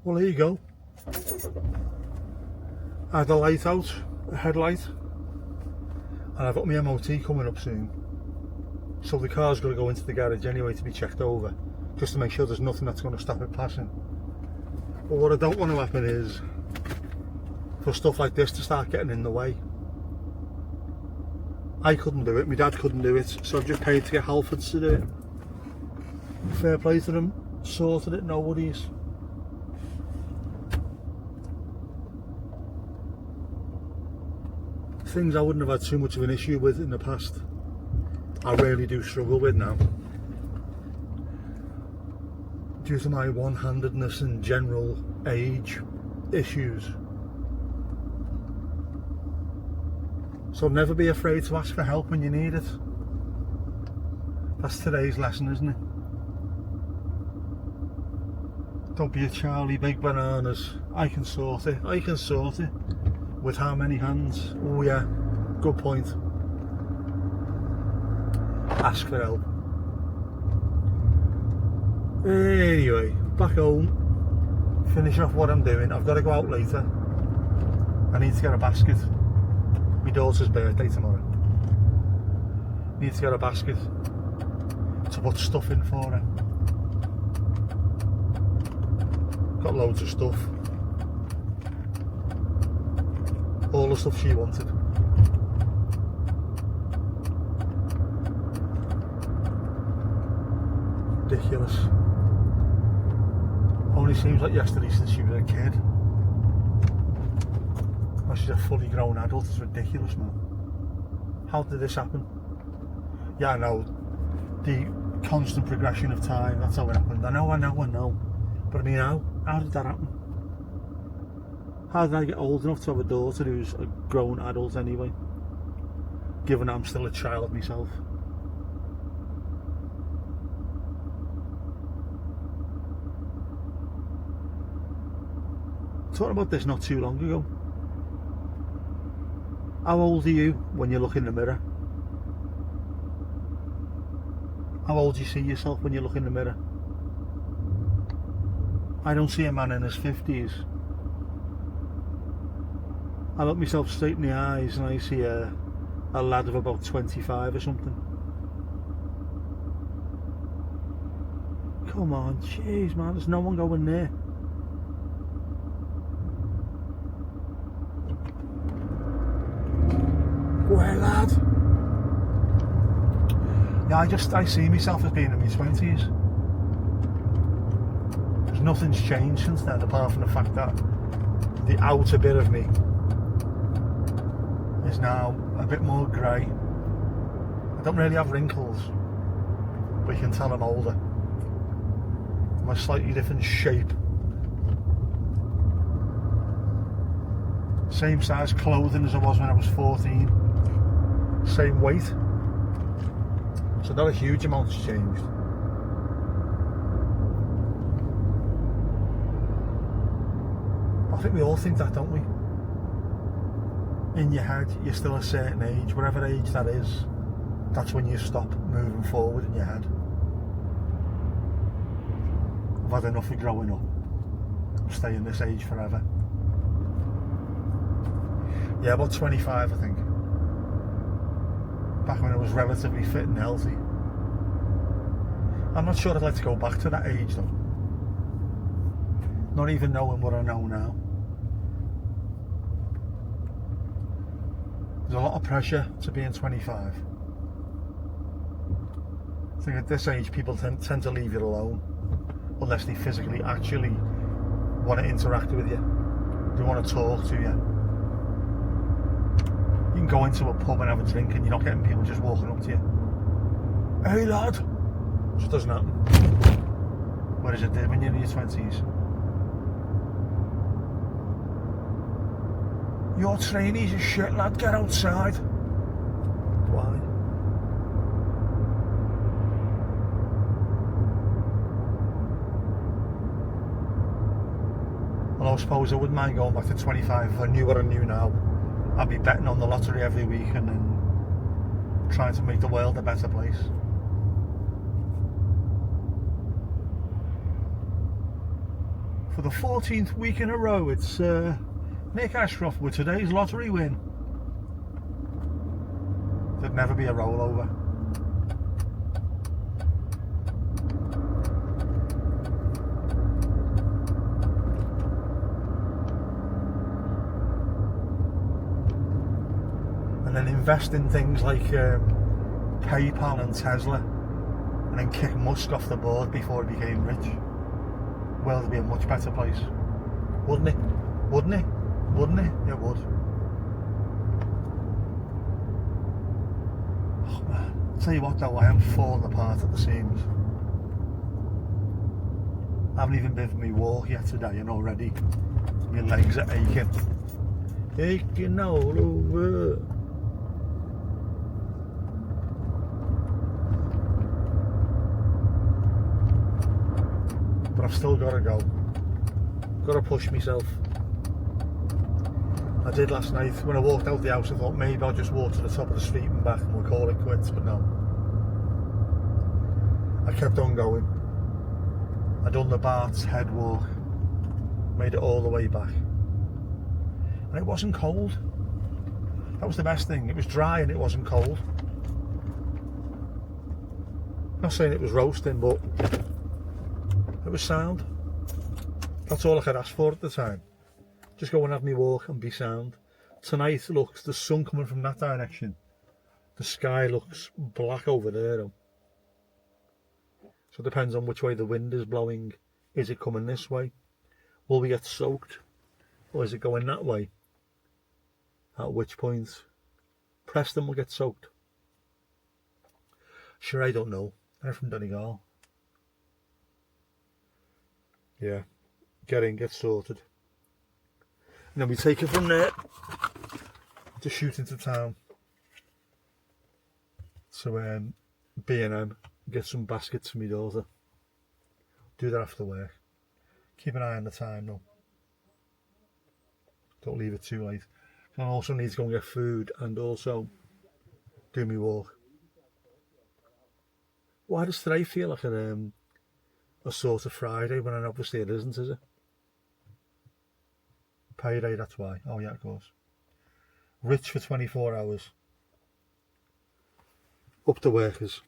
Well, there you go. I had the light out, a headlight, and I've got my MOT coming up soon. So the car's got to go into the garage anyway to be checked over, just to make sure there's nothing that's going to stop it passing. But what I don't want to happen is for stuff like this to start getting in the way. I couldn't do it, my dad couldn't do it, so I've just paid to get Halfords to do it. Fair play to them, sorted it, no worries. Things I wouldn't have had too much of an issue with in the past, I really do struggle with now. Due to my one-handedness and general age issues. So never be afraid to ask for help when you need it. That's today's lesson, isn't it? Don't be a Charlie Big Bananas. I can sort it. I can sort it. With how many hands? Oh yeah, good point. Ask for help. Anyway, back home. Finish off what I'm doing. I've got to go out later. I need to get a basket. My daughter's birthday tomorrow. Need to get a basket to put stuff in for her. Got loads of stuff. All the stuff she wanted. Ridiculous. Only seems like yesterday since she was a kid. Now she's a fully grown adult. It's ridiculous, man. How did this happen? Yeah, I know. The constant progression of time, that's how it happened. I know. But I mean, how did that happen? How did I get old enough to have a daughter who's a grown adult anyway? Given I'm still a child myself. Talking about this not too long ago. How old are you when you look in the mirror? How old do you see yourself when you look in the mirror? I don't see a man in his 50s. I look myself straight in the eyes and I see a lad of about 25 or something. Come on, jeez man, there's no one going there. Where, lad? Yeah, I see myself as being in my 20s. There's nothing's changed since then, apart from the fact that the outer bit of me is now a bit more grey. I don't really have wrinkles, but you can tell I'm older. I'm a slightly different shape. Same size clothing as I was when I was 14. Same weight. So not a huge amount's changed. I think we all think that, don't we? In your head, you're still a certain age, whatever age that is. That's when you stop moving forward in your head. I've had enough of growing up. I'm staying this age forever. Yeah, about 25 I think. Back when I was relatively fit and healthy. I'm not sure I'd like to go back to that age though. Not even knowing what I know now. There's a lot of pressure to being 25. I think at this age people tend to leave you alone unless they physically actually want to interact with you. They want to talk to you. You can go into a pub and have a drink and you're not getting people just walking up to you. Hey lad! It just doesn't happen. Whereas it did when you're in your 20s. Your trainees are shit lad, get outside. Why? Well, I suppose I wouldn't mind going back to 25 if I knew what I knew now. I'd be betting on the lottery every week and then trying to make the world a better place. For the 14th week in a row, it's Nick Ashcroft with today's lottery win. There'd never be a rollover. And then invest in things like PayPal and Tesla, and then kick Musk off the board before he became rich. The world would be a much better place, wouldn't it? Wouldn't it? Wouldn't it? It would. Oh man, I'll tell you what though, I am falling apart at the seams. I haven't even been for my walk yet today, and already my legs are aching. Aching all over. But I've still got to go. Got to push myself. I did last night when I walked out the house. I thought maybe I'll just walk to the top of the street and back and we'll call it quits, but no. I kept on going. I done the Bart's head walk, made it all the way back, and it wasn't cold. That was the best thing. It was dry and it wasn't cold. I'm not saying it was roasting, but it was sound. That's all I could ask for at the time. Just go and have me walk and be sound. Tonight looks, the sun coming from that direction. The sky looks black over there though. So it depends on which way the wind is blowing. Is it coming this way? Will we get soaked? Or is it going that way? At which point Preston will get soaked. Sure, I don't know. I'm from Donegal. Yeah, get in, get sorted. And then we take it from there to shoot into town. So B&M, get some baskets for my daughter. Do that after work. Keep an eye on the time though. Don't leave it too late. I also need to go and get food and also do my walk. Why does today feel like a sort of Friday when obviously it isn't, is it? Payday, that's why. Oh yeah, of course. Rich for 24 hours. Up to workers.